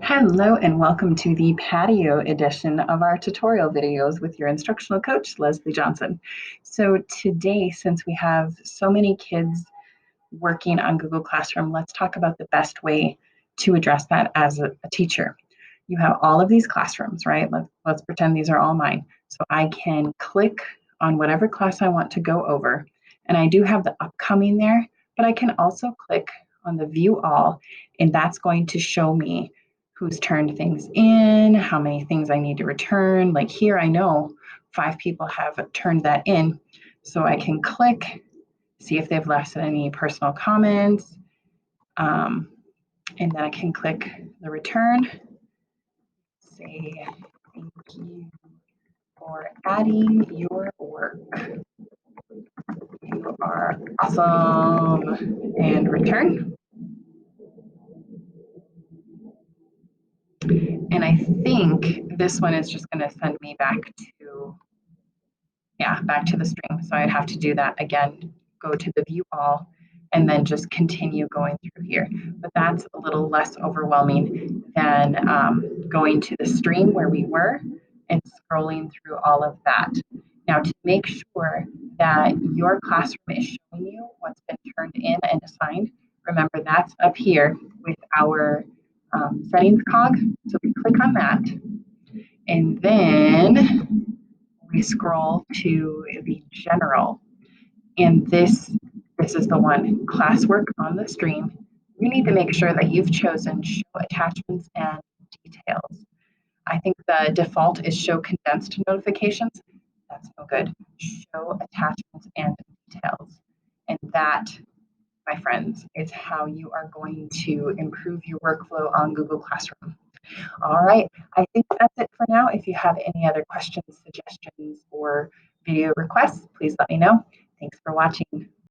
Hello and welcome to the patio edition of our tutorial videos with your instructional coach, Leslie Johnson. So today, since we have so many kids working on Google Classroom, let's talk about the best way to address that as a teacher. You have all of these classrooms, right? Let's pretend these are all mine. So I can click on whatever class I want to go over, and I do have the upcoming there, but I can also click on the view all, and that's going to show me who's turned things in, how many things I need to return. Like here, I know 5 people have turned that in. So I can click, see if they've left any personal comments, and then I can click the return, say thank you for adding your work. You are awesome, and return. And I think this one is just going to send me back to back to the stream. So I'd have to do that again, go to the view all, and then just continue going through here. But that's a little less overwhelming than going to the stream where we were and scrolling through all of that. Now, to make sure that your classroom is showing you what's been turned in and assigned, remember that's up here with our settings cog. So we click on that, and then we scroll to the general, and this is the one, classwork on the stream. You need to make sure that you've chosen show attachments and details. I think the default is show condensed notifications. That's no good. Show attachments and details. And that, my friends, is how you are going to improve your workflow on Google Classroom. All right, I think that's it for now. If you have any other questions, suggestions, or video requests, please let me know. Thanks for watching.